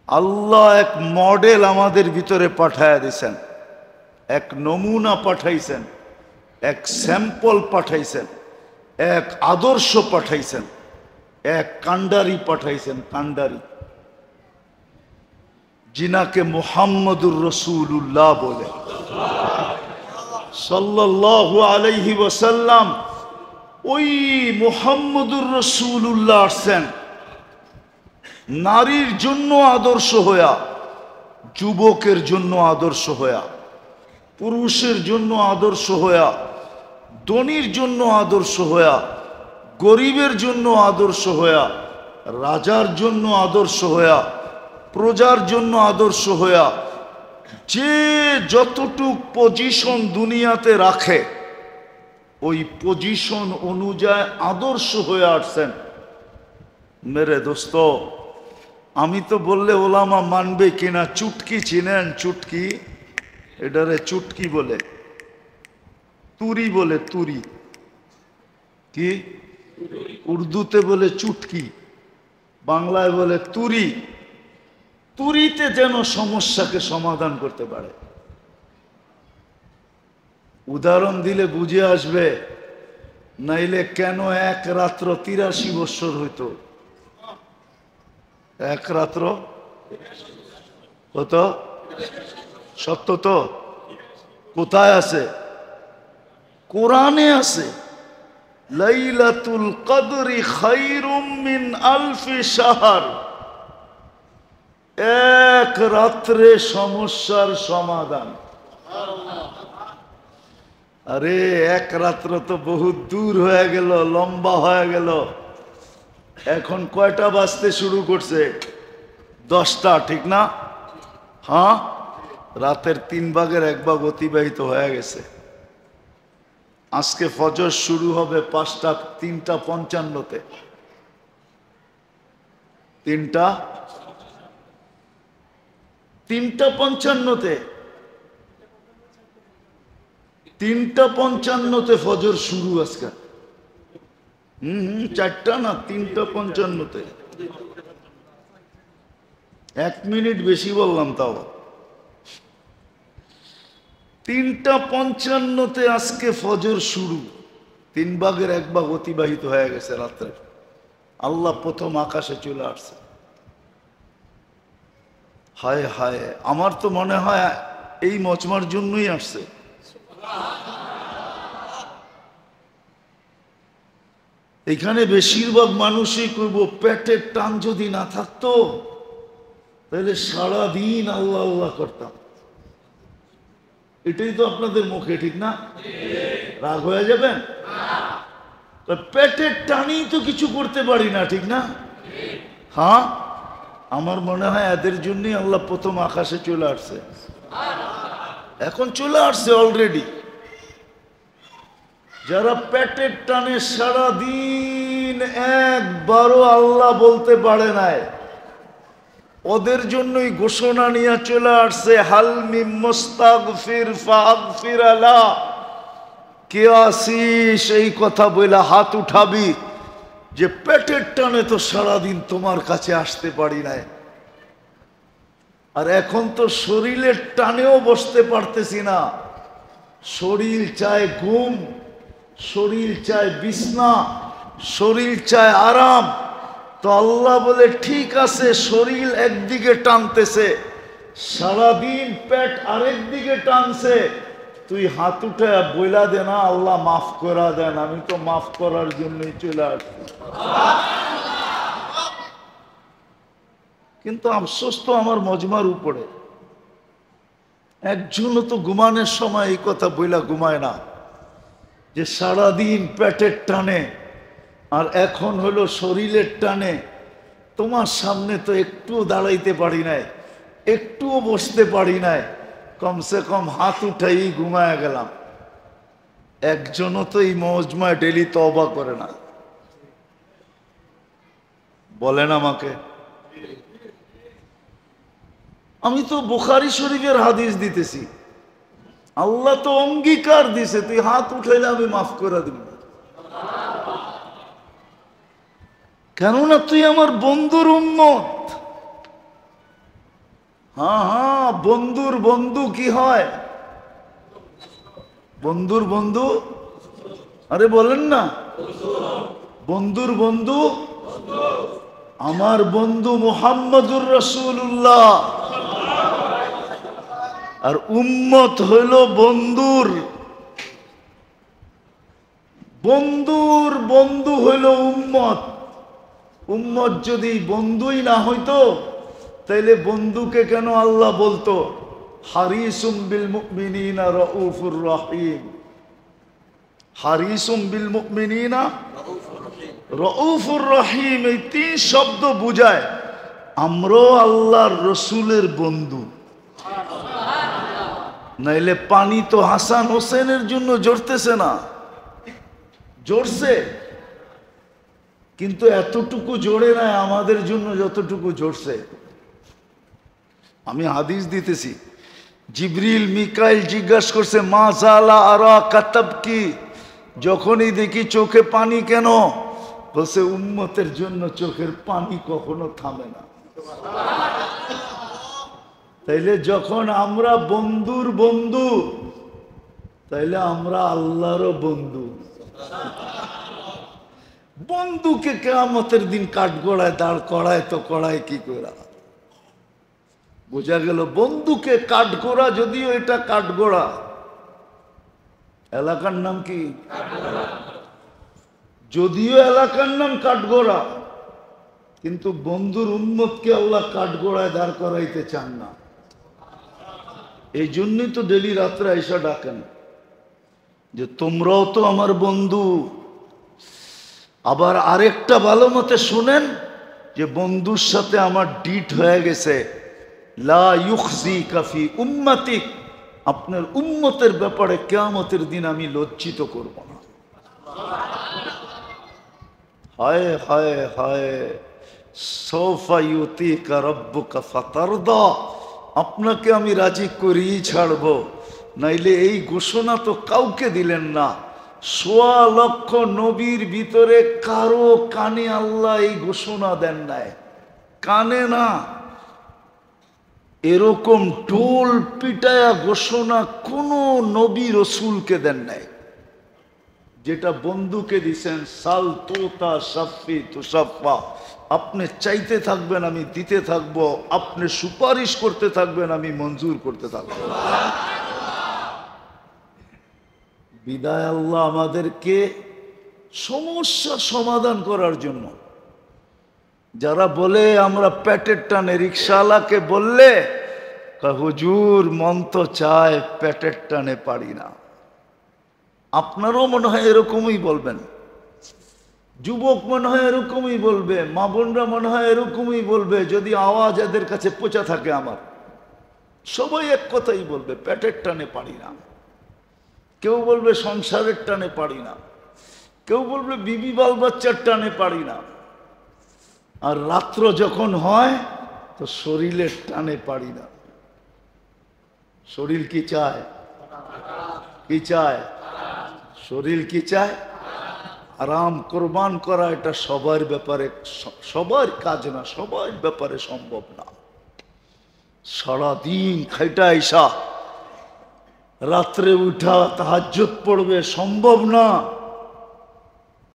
আল্লাহ এক মডেল আমাদের ভিতরে পাঠায়া দিয়েছেন, এক নমুনা পাঠাইছেন, এক স্যাম্পল পাঠাইছেন, এক আদর্শ পাঠাইছেন, এক কান্ডারি পাঠাইছেন, কান্ডারি, যিনাকে মুহাম্মদুর রাসূলুল্লাহ বলে সাল্লাল্লাহু আলাইহি ওয়াসাল্লাম। ওই মুহাম্মদুর রাসূলুল্লাহ আসছেন নারীর জন্য আদর্শ হইয়া, যুবকের জন্য আদর্শ হইয়া, পুরুষের জন্য আদর্শ হইয়া, ধনীর জন্য আদর্শ হইয়া, গরিবের জন্য আদর্শ হইয়া, রাজার জন্য আদর্শ হইয়া, প্রজার জন্য আদর্শ হইয়া, যে যতটুক পজিশন দুনিয়াতে রাখে ওই পজিশন অনুযায়ী আদর্শ হয়ে আসছেন। মেরে দোস্ত, আমি তো বললে ওলামা মানবে কিনা, চুটকি চিনেন? চুটকি, এটারে চুটকি বলে, তুরি বলে, তুরি কি উর্দুতে বলে চুটকি, বাংলায় বলে তুরি। তুরিতে যেন সমস্যাকে সমাধান করতে পারে। উদাহরণ দিলে বুঝে আসবে, নাইলে কেন এক রাত্র ৮৩ বৎসর হইতো? এক রাত্র কত? সত্য তো? কোথায় আছে? কোরআনে আছে, লাইলাতুল কদরি খায়রুম মিন আলফি শাহর। এক রাত্রে সমস্যার সমাধান। আরে এক রাত্র তো বহুত দূর হয়ে গেল, লম্বা হয়ে গেল। এখন কয়টা বাজতে শুরু করছে? 10টা, ঠিক না? হ্যাঁ, রাতের 3 ভাগের 1 ভাগ অতিবাহিত হয়ে গেছে। আজকে ফজর শুরু হবে 3:55-তে। 3:55-তে 3:55-তে ফজর শুরু আজকে। 4টা না, 3:55-তে। 1 মিনিট বেশি বললাম তাও। 3:55-তে আজকে ফজর শুরু। 3 ভাগের 1 ভাগ অতিবাহিত হয়ে গেছে রাত্রে। আল্লাহ প্রথম আকাশে চলে আসছে। হায় হায়, আমার তো মনে হয় এই মজমার জন্যই আসছে। এখানে বেশিরভাগ মানুষই কইব, পেটের টান যদি না থাকতো তাহলে সারাদিন আল্লাহ আল্লাহ করতাম। এটাই তো আপনাদের মুখে, ঠিক না? রাগ হয়ে যাবেন? পেটের টানেই তো কিছু করতে পারি না, ঠিক না? হ্যাঁ, আমার মনে হয় এদের জন্যই আল্লাহ প্রথম আকাশে চলে আসছে। এখন চলে আসছে অলরেডি। যারা পেটের টানে সারাদিন একবারও আল্লাহ বলতে পারে নাই, ওদের জন্যই ঘোষণা নিয়ে চলে আসছে, হাল মিন মুস্তাগফির ফাগফির লা। কে আসিস এই কথা বলে হাত উঠাবি যে পেটের টানে তো সারাদিন তোমার কাছে আসতে পারি নাই, আর এখন তো শরীরের টানেও বসতে পারতেছি না। শরীর চায় ঘুম, শরীর চায় বিছনা, শরীর চায় আরাম। তো আল্লাহ বলে, ঠিক আছে, শরীর একদিকে টানতেছে, সারাদিন পেট আরেক দিকে টানছে, তুই হাত উঠে বইলা দে না, আল্লাহ মাফ করা দেন, আমি তো মাফ করার জন্যই চলে আসছি। কিন্তু আফসোস তো আমার মজমার উপরে, একজনও তো ঘুমানোর সময় এই কথা বইলা ঘুমায় না যে সারাদিন পেটের টানে আর এখন হলো শরীরের টানে। তোমার সামনে তো একটুও দাঁড়াইতে পারি নাই, একটুও বসতে পারি নাই, কমসে কম হাত উঠাই ঘুমায় গেলাম। একজনও তো এই মজমায় ডেলি তওবা করে না। বলেন আমাকে। আমি তো বুখারী শরীফের হাদিস দিতেছি, আল্লাহ তো অঙ্গীকার দিছে, তুই হাত উঠাইলে আমি মাফ করে দিব। কেননা তুই আমার বন্ধুর উম্মত। হ্যাঁ হ্যাঁ, বন্ধুর বন্ধু কি হয়? বন্ধুর বন্ধু, আরে বলেন না, বন্ধুর বন্ধু আমার বন্ধু মুহাম্মদুর রাসূলুল্লাহ। আর উম্মত হইল বন্ধুর বন্ধুর বন্ধু হইল উম্মত। উম্মত যদি বন্ধুই না হইতো তাইলে বন্ধুকে কেন আল্লাহ বলতো হারিসুম বিল মুমিনিনা রাউফুর রহিম? হারিসুম বিল মুমিনিনা রাউফুর রহিম, এই তিন শব্দ বুঝায় আমরাও আল্লাহর রসুলের বন্ধু। নাইলে পানি তো হাসান হোসেনের জন্য ঝরতেছে না, ঝরছে কিন্তু এতটুকু জোরে নাই আমাদের জন্য যতটুকু ঝরছে। আমি হাদিস দিতেছি, জিবরিল মিকাইল জিজ্ঞাসা করছে মা জালা আরা কাতাব কি, যখনই দেখি চোখে পানি কেন? বলছে উম্মতের জন্য চোখের পানি কখনো থামে না। তাইলে যখন আমরা বন্ধুর বন্ধু, তাইলে আমরা আল্লাহরও বন্ধু। বন্ধুকে কিয়ামতের দিন কাঠগড়ায় দাঁড় করায় তো করায় কি করে? বোঝা গেল বন্ধুকে কাঠগোড়া, যদিও এটা কাঠগোড়া, এলাকার নাম কি? যদিও এলাকার নাম কাঠগোড়া, কিন্তু বন্ধুর উম্মতকে আল্লাহ কাঠগোড়ায় দাঁড় করাইতে চান না। এই জন্যই তো ডেলি রাত্রে আইসা ডাকেন যে তোমরাও তো আমার বন্ধু। আবার আরেকটা ভালো মতে শুনেন যে বন্ধুর সাথে আমার ডিট হয়ে গেছে, লা ইউখজিকা ফি উম্মতিক, আপনার উম্মতের ব্যাপারে কিয়ামতের দিন আমি লজ্জিত করব না। হায় হায় হায়, সৌফা ইউতিকা রাব্বুকা ফাতারদা, আপনাকে আমি রাজি করেই ছাড়বো, নাইলে এই ঘোষণা তো কাউকে দিলেন না। ১৬ লক্ষ নবীর ভিতরে কারো কানে আল্লাহ এই ঘোষণা দেন নাই, কানে না। এরকম ঢোল পিটায়া ঘোষণা কোন নবী রসুলকে দেন নাই, যেটা বন্ধুকে দিছেন সাল তোতা সাফি তুসাফা। আপনি চাইতে থাকবেন আমি দিতে থাকবো, আপনি সুপারিশ করতে থাকবেন আমি মঞ্জুর করতে থাকবো। বিদায় আল্লাহ আমাদেরকে সমস্যা সমাধান করার জন্য, যারা বলে আমরা পেটের টানে, রিক্সাওয়ালাকে বললে হুজুর মন তো চায় পেটের টানে পারি না। আপনারও মনে হয় এরকমই বলবেন, যুবক মনে হয় এরকমই বলবে, মা বোনরা মনে হয় এরকমই বলবে, যদি আওয়াজ এদের কাছে পৌঁছা থাকে আমার। সবাই এক কথাই বলবে পেটের টানে পারি না। কেউ বলবে সংসারের টানে পারি না, কেউ বলবে বিবি বাল বাচ্চার টানে পারি না। আর রাত্র যখন হয় তো শরীরের টানে পারি না। শরীর কি চায়? কি চায়? শরীর কি চায়? আরাম কোরবান করা এটা সবার ব্যাপারে, সবার কাজ না, সবার ব্যাপারে সম্ভব না। সারাদিন খাইটা আইসা রাত্রে উঠা তাহাজ্জুদ পড়বে, সম্ভব না।